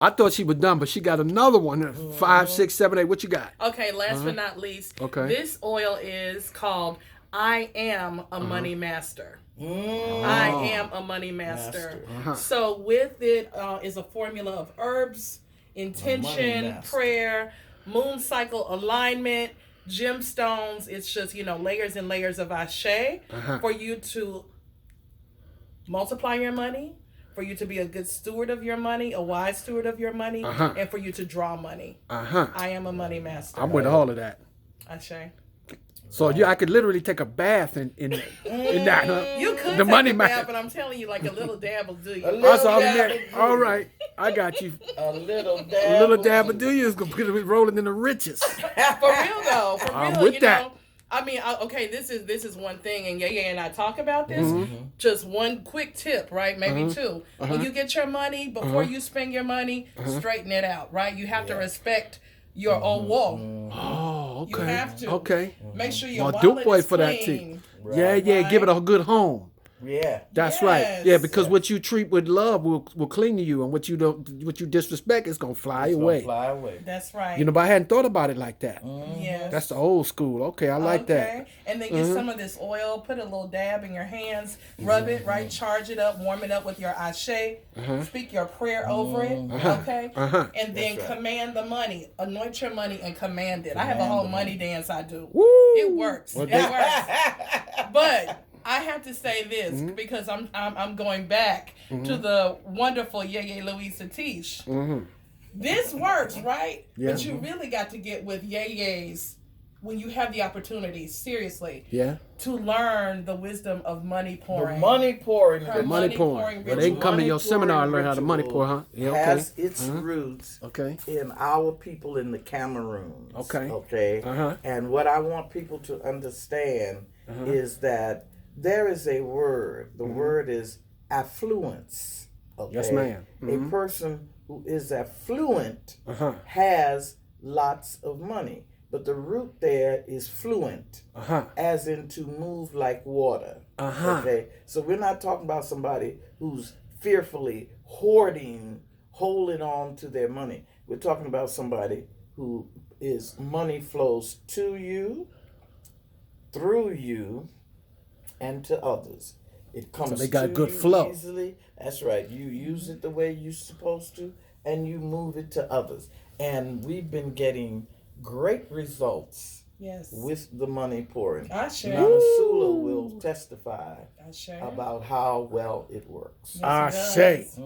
I thought she was done, but she got another one. 5, 6, 7, 8. What you got? Okay, last but not least. Okay. This oil is called I Am a Money Master. I am a money master. So with it is a formula of herbs, intention, prayer, moon cycle alignment, gemstones. It's just, layers and layers of ashe for you to multiply your money, for you to be a good steward of your money, a wise steward of your money, and for you to draw money. I am a money master. I'm with all of that. Ashe. So I could literally take a bath in that, huh? You could the take money a bath, man. but I'm telling you, like a little dab will do you. All right, I got you. A little dab. A little dab will do you. It's gonna be rolling in the riches. For real though, for real. I'm with that. I mean, okay, this is one thing, and Yèyé and I talk about this. Just one quick tip, right? Maybe two. When you get your money, before you spend your money, straighten it out, right? You have to respect your own wall. Oh, okay. You have to. Okay. Make sure your do wallet boy is for that clean. too. Right. Yeah. Give it a good home. Yeah. That's right. Yeah, because what you treat with love will cling to you, and what you disrespect is gonna fly away. That's right. But I hadn't thought about it like that. Yes. That's the old school. Okay, I like that. And then get some of this oil, put a little dab in your hands, rub it, right? Charge it up, warm it up with your ashe. Speak your prayer over it, okay? And then command the money. Anoint your money and command it. I have a whole money dance I do. Woo! It works. It works. But I have to say this because I'm going back to the wonderful Yèyé Luisa Teish. This works, right? Yeah. But you really got to get with Yèyé's when you have the opportunity, seriously. Yeah. To learn the wisdom of money pouring. The money pouring. The money pouring. Well, they can come to your seminar and learn how to money pour, huh? Yeah, okay. Has its roots in our people in the Cameroons. Okay. And what I want people to understand is that there is a word. The word is affluence. Okay? Yes, ma'am. A person who is affluent has lots of money. But the root there is fluent, as in to move like water. Okay? So we're not talking about somebody who's fearfully holding on to their money. We're talking about somebody who is money flows to you, through you, and to others. It comes so they got to good you flow. Easily. That's right. You use it the way you're supposed to, and you move it to others. And we've been getting great results with the money pouring. Ashe. Nana Sula will testify about how well it works. Ashe. Yes.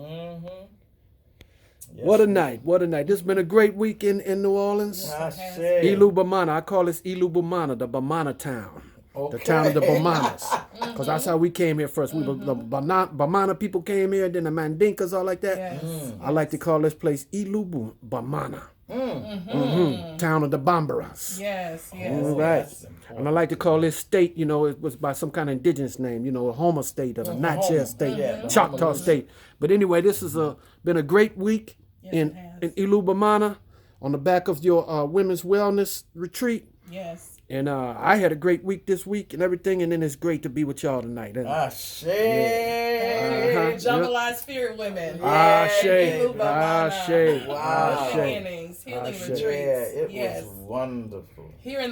What a night. What a night. This has been a great week in New Orleans. Ilu Bamana. I call this Ilu Bamana, the Bamana town. The town of the Bamanas. Because that's how we came here first. We were the Bamana people came here, then the Mandinkas, all like that. I like to call this place Ilu Bamana. Town of the Bambaras. Yes. All right. And I like to call this state, it was by some kind of indigenous name, a Homer state or the Natchez state, Choctaw state. But anyway, this has been a great week in Ilu Bamana on the back of your women's wellness retreat. Yes. And I had a great week this week and everything, and then it's great to be with y'all tonight. Ashe. Jambalaya Spirit Women. Ashe. Ashe. Wow. Healing retreats. Yeah, it was wonderful. Here in the